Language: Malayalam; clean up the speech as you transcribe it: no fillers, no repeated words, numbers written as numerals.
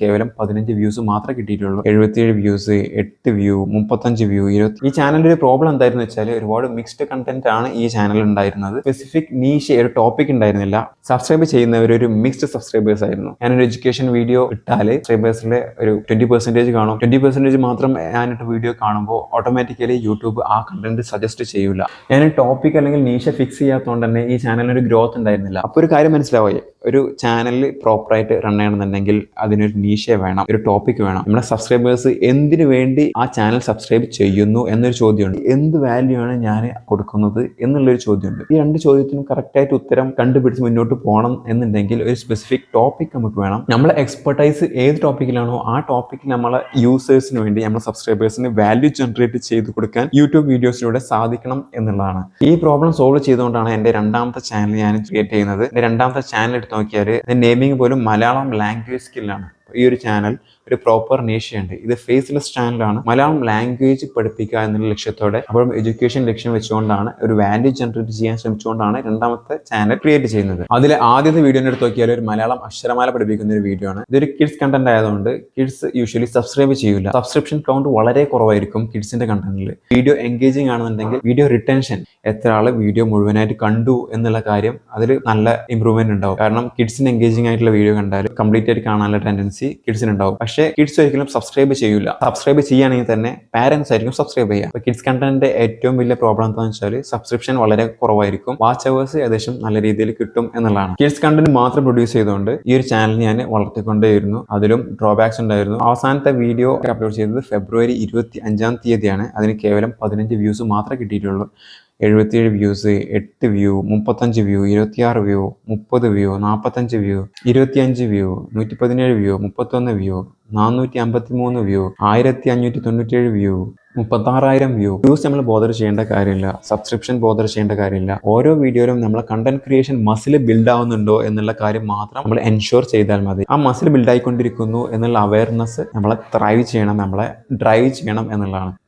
കേവലം 15 വ്യൂസ് മാത്രമേ കിട്ടിയിട്ടുള്ളൂ. 77 വ്യൂസ്, 8 വ്യൂ, 35 വ്യൂ, 20. ഈ ചാനലിന്റെ ഒരു പ്രോബ്ലം എന്തായിരുന്നു വെച്ചാൽ ഒരുപാട് മിക്സ്ഡ് കണ്ടന്റ് ആണ് ഈ ചാനൽ ഉണ്ടായിരുന്നത്. സ്പെസിഫിക് നീഷ് ഒരു ടോപ്പിക് ഉണ്ടായിരുന്നില്ല. സബ്സ്ക്രൈബ് ചെയ്യുന്നവർ ഒരു മിക്സ്ഡ് സബ്സ്ക്രൈബേഴ്സ് ആയിരുന്നു. ഞാനൊരു എഡ്യൂക്കേഷൻ വീഡിയോ ഇട്ടാൽ സബ്സ്ക്രൈബേഴ്സിലെ ഒരു 20% കാണും. 20% മാത്രം ഞാനിട്ട് വീഡിയോ കാണുമ്പോൾ ഓട്ടോമാറ്റിക്കലി യൂട്യൂബ് ആ കണ്ടന്റ് സജസ്റ്റ് ചെയ്യൂല. ഞാൻ ടോപ്പിക് അല്ലെങ്കിൽ നീഷ ഫിക്സ് ചെയ്യാത്തതുകൊണ്ട് തന്നെ ഈ ചാനലിന് ഒരു ഗ്രോത്ത് ഉണ്ടായിരുന്നില്ല. അപ്പോൾ ഒരു കാര്യം മനസ്സിലാവുകയെ, ഒരു ചാനലിൽ പ്രോപ്പറായിട്ട് റൺ ചെയ്യണമെന്നുണ്ടെങ്കിൽ അതിനൊരു നീഷ വേണം, ഒരു ടോപ്പിക് വേണം. നമ്മുടെ സബ്സ്ക്രൈബേഴ്സ് എന്തിനു വേണ്ടി ആ ചാനൽ സബ്സ്ക്രൈബ് ചെയ്യുന്നു എന്നൊരു ചോദ്യമുണ്ട്. എന്ത് വാല്യൂ ആണ് ഞാൻ കൊടുക്കുന്നത് എന്നുള്ളൊരു ചോദ്യമുണ്ട്. ഈ രണ്ട് ചോദ്യത്തിനും കറക്റ്റായിട്ട് ഉത്തരം കണ്ടുപിടിച്ച് മുന്നോട്ട് പോകണം എന്നുണ്ടെങ്കിൽ ഒരു സ്പെസിഫിക് ടോപ്പിക് നമുക്ക് വേണം. നമ്മളെ എക്സ്പെർട്ടൈസ് ഏത് ടോപ്പിക്കിലാണോ ആ ടോപ്പിക്കിൽ നമ്മളെ യൂസേഴ്സിന് വേണ്ടി നമ്മുടെ സബ്സ്ക്രൈബേഴ്സിന് വാല്യൂ ജനറേറ്റ് ചെയ്ത് കൊടുക്കാൻ യൂട്യൂബ് വീഡിയോസിലൂടെ സാധിക്കണം എന്നുള്ളതാണ്. ഈ പ്രോബ്ലം സോൾവ് ചെയ്തുകൊണ്ടാണ് എൻ്റെ രണ്ടാമത്തെ ചാനൽ ഞാൻ ക്രിയേറ്റ് ചെയ്യുന്നത്. എൻ്റെ രണ്ടാമത്തെ ചാനൽ എടുത്ത് നോക്കിയാൽ നെയിമിംഗ് പോലും മലയാളം ലാംഗ്വേജ് സ്കില്ലാണ്. ഈ ഒരു ചാനൽ ഒരു പ്രോപ്പർ നീഷയുണ്ട്. ഇത് ഫേസ്ലെസ് ചാനലാണ്. മലയാളം ലാംഗ്വേജ് പഠിപ്പിക്കുക എന്നുള്ള ലക്ഷ്യത്തോടെ, അപ്പോഴും എഡ്യൂക്കേഷൻ ലക്ഷ്യം വെച്ചുകൊണ്ടാണ്, ഒരു വാല്യൂ ജനറേറ്റ് ചെയ്യാൻ ശ്രമിച്ചുകൊണ്ടാണ് രണ്ടാമത്തെ ചാനൽ ക്രിയേറ്റ് ചെയ്യുന്നത്. അതിൽ ആദ്യത്തെ വീഡിയോ എടുത്ത് നോക്കിയാൽ ഒരു മലയാളം അക്ഷരമാല പഠിപ്പിക്കുന്ന ഒരു വീഡിയോ ആണ്. ഇതൊരു കിഡ്സ് കണ്ടന്റ് ആയതുകൊണ്ട് കിഡ്സ് യൂഷ്വലി സബ്സ്ക്രൈബ് ചെയ്യില്ല. സബ്സ്ക്രിപ്ഷൻ കൗണ്ട് വളരെ കുറവായിരിക്കും കിഡ്സിന്റെ കണ്ടന്റിൽ. വീഡിയോ എൻഗേജിങ് ആണെന്നുണ്ടെങ്കിൽ വീഡിയോ റിട്ടൻഷൻ, എത്ര ആള് വീഡിയോ മുഴുവനായിട്ട് കണ്ടു എന്നുള്ള കാര്യം അതിൽ നല്ല ഇമ്പ്രൂവ്മെന്റ് ഉണ്ടാവും. കാരണം കിഡ്സിന് എൻഗേജിങ് ആയിട്ടുള്ള വീഡിയോ കണ്ടാൽ കംപ്ലീറ്റ് ആയിട്ട് കാണാനുള്ള ടെൻഡൻസി കിഡ്സിന് ഉണ്ടാവും. പക്ഷേ കിഡ്സ് ഒരിക്കലും സബ്സ്ക്രൈബ് ചെയ്യൂല. സബ്സ്ക്രൈബ് ചെയ്യുകയാണെങ്കിൽ തന്നെ പാരന്റ്സ് ആയിരിക്കും സബ്സ്ക്രൈബ് ചെയ്യുക. അപ്പോൾ കിഡ്സ് കണ്ടന്റിന്റെ ഏറ്റവും വലിയ പ്രോബ്ലം എന്താണെന്ന് വെച്ചാൽ സബ്സ്ക്രിപ്ഷൻ വളരെ കുറവായിരിക്കും. വാച്ച് അവേഴ്സ് ഏകദേശം നല്ല രീതിയിൽ കിട്ടും എന്നുള്ളതാണ്. കിഡ്സ് കണ്ടന്റ് മാത്രം പ്രൊഡ്യൂസ് ചെയ്തുകൊണ്ട് ഈ ഒരു ചാനൽ ഞാൻ വളർത്തിക്കൊണ്ടേയിരുന്നു. അതിലും ഡ്രോബാക്സ് ഉണ്ടായിരുന്നു. അവസാനത്തെ വീഡിയോ അപ്ലോഡ് ചെയ്തത് ഫെബ്രുവരി 25 അതിന് കേവലം 15 വ്യൂസ് മാത്രമേ കിട്ടിയിട്ടുള്ളൂ. 77 views, 8 view, 35 view, 26 view, 30 view, 45 view, 25 view, 117 view, 31 view, 453 view, 1597 view, 36,000 view. Views നമ്മൾ ബോധർ ചെയ്യേണ്ട കാര്യമില്ല. സബ്സ്ക്രിപ്ഷൻ ബോധർ ചെയ്യേണ്ട കാര്യമില്ല. ഓരോ വീഡിയോയിലും നമ്മളെ കണ്ടന്റ് ക്രിയേഷൻ മസിൽ ബിൽഡ് ആവുന്നുണ്ടോ എന്നുള്ള കാര്യം മാത്രം നമ്മൾ എൻഷുർ ചെയ്താൽ മതി. ആ മസിൽ ബിൽഡ് ആയിക്കൊണ്ടിരിക്കുന്നു എന്നുള്ള അവയർനെസ് നമ്മളെ ത്രൈവ് ചെയ്യണം, നമ്മളെ ഡ്രൈവ് ചെയ്യണം എന്നുള്ളതാണ്.